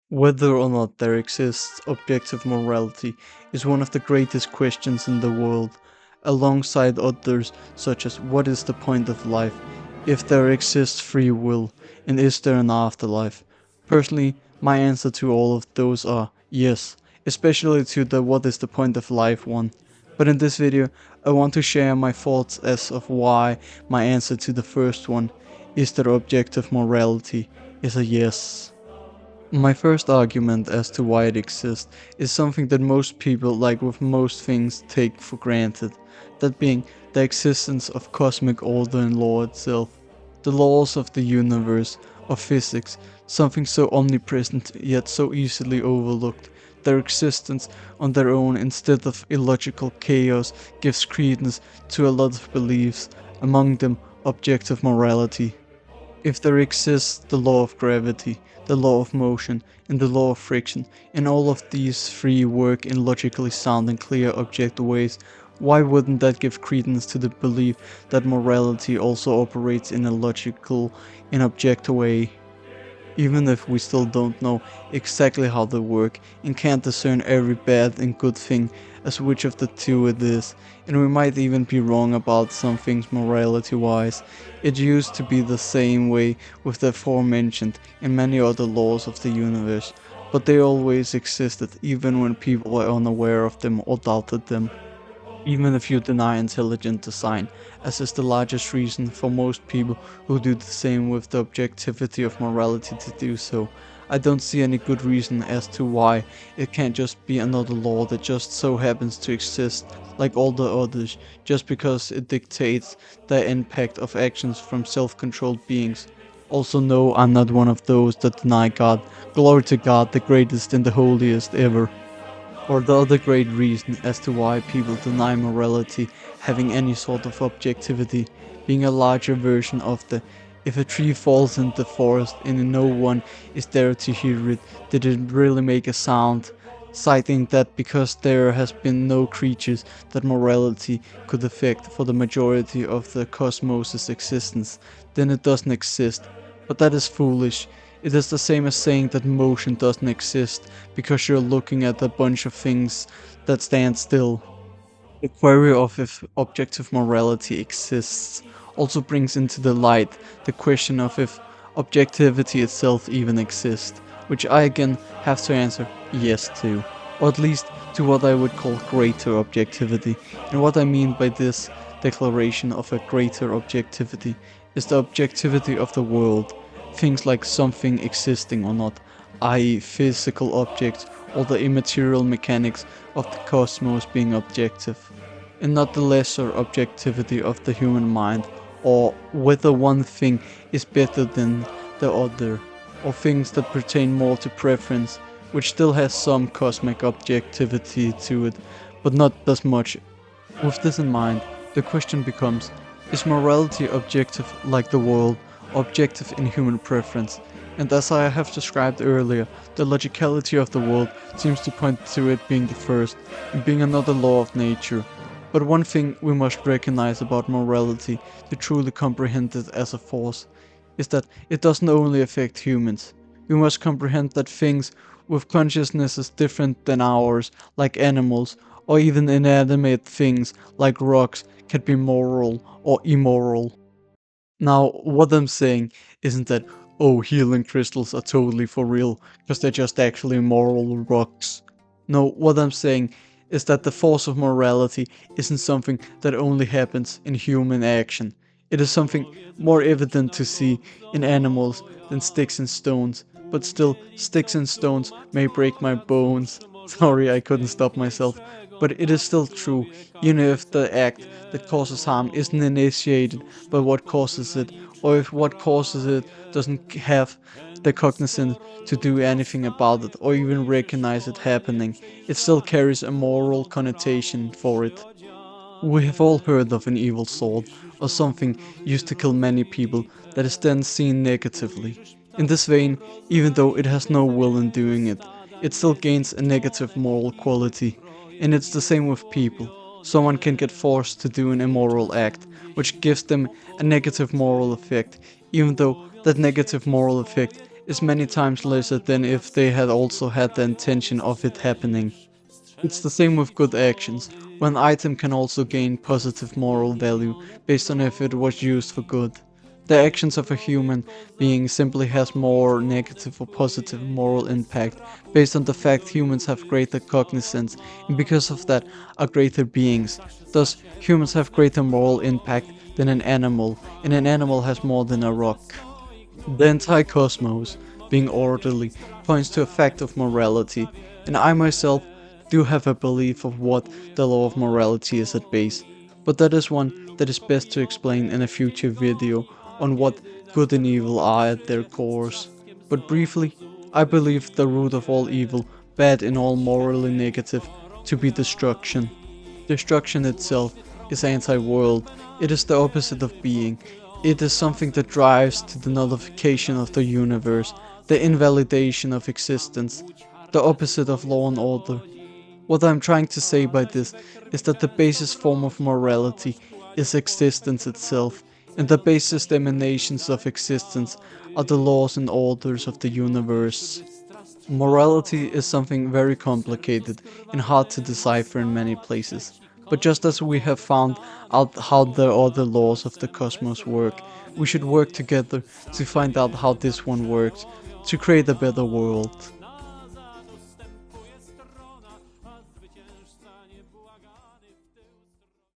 Whether or not there exists objective morality is one of the greatest questions in the world, alongside others such as what is the point of life, if there exists free will, and is there an afterlife. Personally, my answer to all of those are yes, especially to the what is the point of life one. But in this video, I want to share my thoughts as of why my answer to the first one is that objective morality is a yes. My first argument as to why it exists is something that most people, like with most things, take for granted. That being the existence of cosmic order and law itself. The laws of the universe, of physics, something so omnipresent yet so easily overlooked. Their existence on their own instead of illogical chaos gives credence to a lot of beliefs, among them objective morality. If there exists the law of gravity, the law of motion, and the law of friction, and all of these three work in logically sound and clear objective ways, why wouldn't that give credence to the belief that morality also operates in a logical and objective way? Even if we still don't know exactly how they work and can't discern every bad and good thing as which of the two it is, and we might even be wrong about some things morality wise, it used to be the same way with the aforementioned and many other laws of the universe, but they always existed even when people were unaware of them or doubted them. Even if you deny intelligent design, as is the largest reason for most people who do the same with the objectivity of morality to do so, I don't see any good reason as to why it can't just be another law that just so happens to exist like all the others, just because it dictates the impact of actions from self-controlled beings. Also, no, I'm not one of those that deny God. Glory to God, the greatest and the holiest ever. Or the other great reason as to why people deny morality having any sort of objectivity, being a larger version of the if a tree falls in the forest and no one is there to hear it, did it really make a sound? Citing that because there has been no creatures that morality could affect for the majority of the cosmos' existence, then it doesn't exist. But that is foolish. It is the same as saying that motion doesn't exist because you're looking at a bunch of things that stand still. The query of if objective morality exists also brings into the light the question of if objectivity itself even exists, which I again have to answer yes to, or at least to what I would call greater objectivity. And what I mean by this declaration of a greater objectivity is the objectivity of the world, things like something existing or not, i.e. physical objects or the immaterial mechanics of the cosmos being objective, and not the lesser objectivity of the human mind, or whether one thing is better than the other, or things that pertain more to preference, which still has some cosmic objectivity to it, but not as much. With this in mind, the question becomes, is morality objective like the world, or objective in human preference? And as I have described earlier, the logicality of the world seems to point to it being the first, and being another law of nature. But one thing we must recognize about morality to truly comprehend it as a force is that it doesn't only affect humans. We must comprehend that things with consciousnesses different than ours, like animals, or even inanimate things like rocks, can be moral or immoral. Now, what I'm saying isn't that, oh, healing crystals are totally for real, because they're just actually moral rocks. No, what I'm saying is that the force of morality isn't something that only happens in human action. It is something more evident to see in animals than sticks and stones, but still, sticks and stones may break my bones. Sorry, I couldn't stop myself. But it is still true, even if the act that causes harm isn't initiated by what causes it, or if what causes it doesn't have the cognizance to do anything about it, or even recognize it happening, it still carries a moral connotation for it. We have all heard of an evil sword, or something used to kill many people that is then seen negatively. In this vein, even though it has no will in doing it, it still gains a negative moral quality. And it's the same with people. Someone can get forced to do an immoral act, which gives them a negative moral effect, even though that negative moral effect is many times lesser than if they had also had the intention of it happening. It's the same with good actions. One item can also gain positive moral value based on if it was used for good. The actions of a human being simply has more negative or positive moral impact based on the fact humans have greater cognizance and because of that are greater beings. Thus, humans have greater moral impact than an animal, and an animal has more than a rock. The entire cosmos, being orderly, points to a fact of morality, and I myself do have a belief of what the law of morality is at base, but that is one that is best to explain in a future video on what good and evil are at their cores. But briefly, I believe the root of all evil, bad and all morally negative, to be destruction. Destruction itself is anti-world, it is the opposite of being. It is something that drives to the nullification of the universe, the invalidation of existence, the opposite of law and order. What I'm trying to say by this is that the basis form of morality is existence itself, and the basis emanations of existence are the laws and orders of the universe. Morality is something very complicated and hard to decipher in many places. But just as we have found out how the other laws of the cosmos work, we should work together to find out how this one works, to create a better world.